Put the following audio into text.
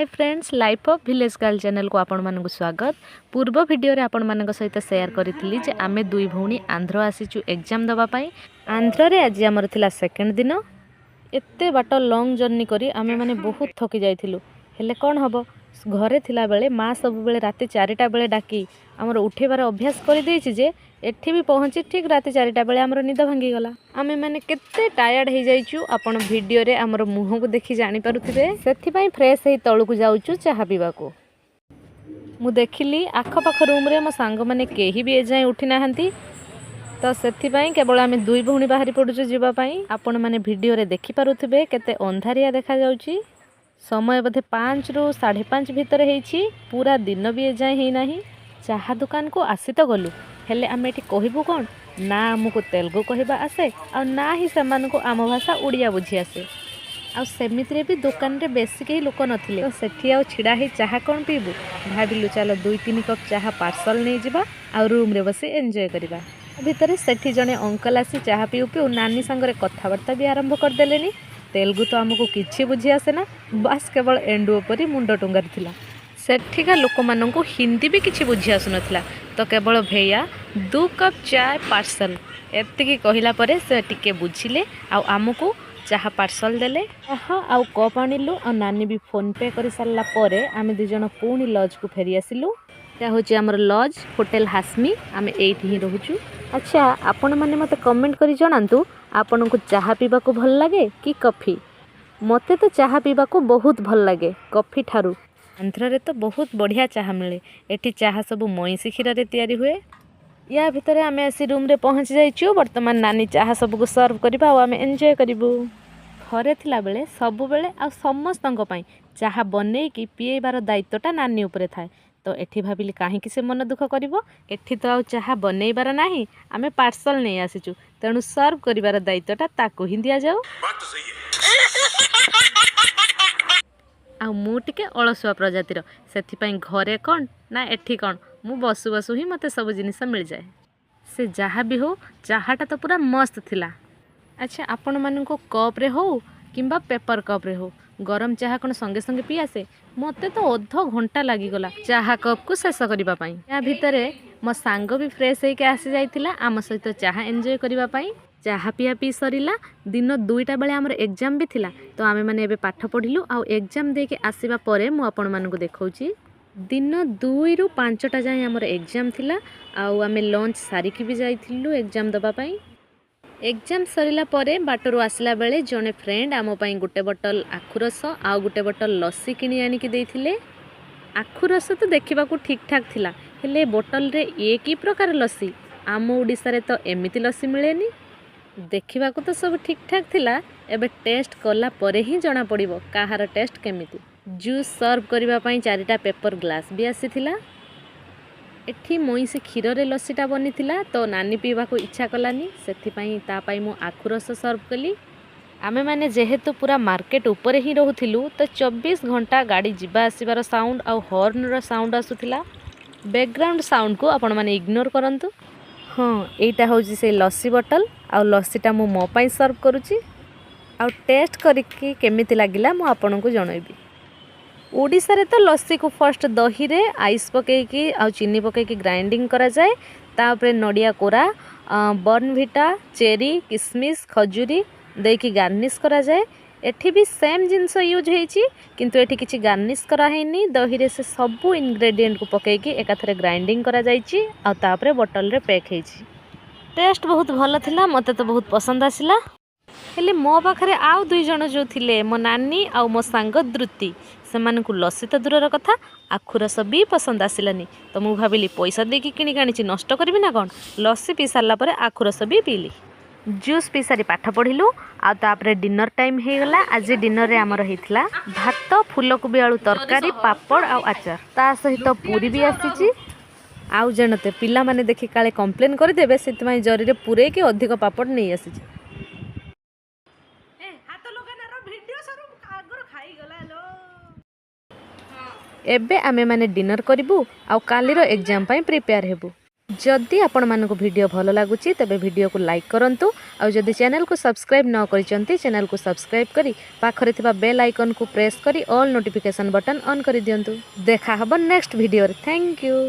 Hi friends, life of village girl channel को आपण मानक स्वागत। पूर्व वीडियो रे आपण मानक सहित शेयर करी जे आमे दुई भौणी आंध्र आसीचु एग्जाम दबा पई। आंध्र रे आज हमर थिला सेकंड दिन। एते बाट लॉन्ग जर्नी करी आमे माने बहुत थकी जाइथिलु। हेले कोन हबो, घरे थिला बेले माँ सब बेले राति 4टा बेले डाकी आमर उठेबार अभ्यास कर देछि जे एठी भी पहुँची ठीक राति 4टा बेले आमर निद भांगी गला। आमे माने केते टायर्ड हो जाइछु। आपण वीडियो रे आमर मुह को देखि जानि पारुथिबे। सेथि पई फ्रेश हेई तळु को जाउछु चाहा पीबा को। मु देखिली आख पाख रूम रे मो सांग माने केही भी एजाय उठी नाहंती, तो सेथि पई केवल आमे दुई भौणी बाहरी पडुछु जीवा पई। आपण माने वीडियो रे देखि पारुथिबे केते अंधारिया देखा जाउची। समय बोधे 5 रु 5:30 भितर हेछि। पूरा दिन भी एजाय हेई नाही। चाहा दुकान को आसी तो गलु, हेले आमे एठी कहिबु कोन ना हमको तेलुगु कहबा आसे आ ना ही समान को आम भाषा उड़िया बुझी आसे। आ सेमिति रे भी दुकान रे बेसी केही लोक नथिले, तो सेठी आ छिड़ा हे चाहा कोन पीबु। भाबिलु चलो 2-3 कप चाहा पार्सल नै जिबा आ रूम रे बसी एन्जॉय करिबा। भितरे सेठी जने अंकल आसी चाहा पिउ पिउ नानी संगरे कथाबार्ता भी आरंभ कर देलेनी। तेलुगु तो आमको किछि बुझी आसे ना, बस केवल एंडुओ परी मुंड टुंगार थिला। सेठिका लोक माननकु हिंदी भी किछि बुझी आसु नथिला, तो केवल भैया 2 कप चाय पार्सल एतिकी कहिला परे से टिके बुझिले आ आमको चाहा पार्सल देले। आहा आ कप आनिलु आ नानी भी फोन पे करि सारला परे आमे दु जण पुणी लॉज को फेरी आसिलु। या होची हमर लॉज होटल हासमी। आमे एठी ही रहूचु। अच्छा, आपण माने मते कमेंट करि जणांतु आपण को चाहा पीबा को भल लागे कि कॉफी। मते तो चाहा पीबा को बहुत भल लागे कॉफी ठारू। आंध्र रे तो बहुत बढ़िया चाहा मिले। एठी चाहा सब मईसी क्षीर रे तैयारी हुए। या भितरे आमे आसी रूम रे पहुँच जाइछु। वर्तमान नानी चाहा सब को सर्व करबा आ आमे एन्जॉय करिवु। घरे थिला बेले सब बेले आ समस्तंक पई चाहा बनै कि पिएबार दायित्वटा नानी ऊपर थाए। तो एठी भाबिली काहे कि से मन दुख करिवो। एठी तो आ चाहा बनैबार नाही, आमे पार्सल नै आसीछु, तेणु सर्व करिबार दायित्वटा ताको ही दिया जाऊ। बात तो सही है। आ मु टिके अलसुआ प्रजातिर, सेथि पई घरे कोन ना एठी कोन मु बसु बसु ही मते सब जिनिस मिल जाए। से जहा भी हो चाहाटा तो पूरा मस्त थिला। अच्छा, आपण माननको कप रे हो किंबा पेपर कप रे हो गरम चाहा कोन संगे संगे पी आसे। मते तो अध घंटा लागी गला चाहा कप को शेष करिबा पई। या भितरे मो सांग भी फ्रेश हे के आसी जाइतिला आम सहित चाहा एन्जॉय करिबा पई। चाहा पिया पी सरिला। दिन 2टा बेले हमर एग्जाम भी थिला, तो आमे माने एबे पाठ पढिलु आ एग्जाम दे के आसीबा परे मु आपण माननको देखौची। दिन 2 रु 5टा जाय हमर एग्जाम थिला आ आमे लंच सारी की भी जाइथिलु एग्जाम दबा पई। एग्जाम सरिला परे बाटरू आसला बेले जने फ्रेंड आम पई गुटे बोतल आखु रस आ गुटे बोतल लस्सी किनी आनी की देथिले। आखु रस तो देखिबा को ठीक ठाक थिला, हेले बोतल रे ए की प्रकार लस्सी। आम ओडिसा रे तो एमिति लस्सी मिलेनी। देखिबा को तो सब ठीक ठाक थिला, एबे टेस्ट कला परे ही जना पड़िबो काहार टेस्ट केमिति। जूस सर्व करिबा पई 4टा पेपर ग्लास भी आसीथिला। एठी मईसी क्षीर रे लस्सीटा बनिथिला, तो नानी पीबा को इच्छा कलानी, सेथि पई ता पई मु आखु रस सर्व कली। आमे माने जेहेतु पूरा मार्केट ऊपर ही रहूथिलु, तो 24 घंटा गाड़ी जिबा आसीबार साउंड आ हॉर्न रो साउंड आसुथिला। बैकग्राउंड साउंड को आपण माने इग्नोर करंतु। हाँ, एटा होजी से लस्सी बोतल आ लस्सीटा मु मो पई सर्व करूची आ टेस्ट करिके केमिति लागिला मु आपन को जणाइबी। ओडिसा रे तो लस्सी को फर्स्ट दही रे आइस पकेकी आ चीनी पकेकी ग्राइंडिंग करा जाए। तापरे नडिया कोरा, बर्नविटा, चेरी, किसमिस, खजूरी देकी गार्निश करा जाए। एठी भी सेम जिनस यूज हेची, किंतु एठी किछि गार्निश करा हेनी। दही रे से सब इंग्रेडिएंट को पकेकी एकाथरे ग्राइंडिंग करा जाइची आ तापरे बोतल रे पैक हेची। टेस्ट बहुत भल थिला, मते तो बहुत पसंद आसिला। हेले मो पाखरे आउ 2 जण जो थिले, मो नानी आ मो सांग द्रुति, सेमानकु लस्सी तो दूरर कथा आखु रस भी पसंद आसिलानी। तो मु भाबिली पैसा देकी किणी काणीची नष्ट करबी ना कोन। लस्सी पी सारला परे आखु रस भी पीली। जूस पी सारी पाठ पढ़िलु आ तापरे डिनर टाइम हे गला। आज डिनर रे हमर हेथिला भात, फूलकोबी आलू तरकारी, पापड़ आ अचार, ता सहित पूरी भी आसीची। आउ जनते पिला माने देखि काले कंप्लेन कर देबे, सेतमाई जरी रे पुरे के अधिक पापड़ नै आसीची। एबे आमे माने डिनर करिबु आ कालीरो एग्जाम पई प्रिपेयर हेबु। जदि आपण मानक वीडियो भल लगुच तेज वीडियो को लाइक करंतु और जदि चैनल को सब्सक्राइब न करिसेंती चैनल को सब्सक्राइब करी पाखरे थिबा बेल आइकन को प्रेस करी ऑल नोटिफिकेशन बटन ऑन कर दियंतु। देखा हबो नेक्स्ट वीडियो रे। Thank you.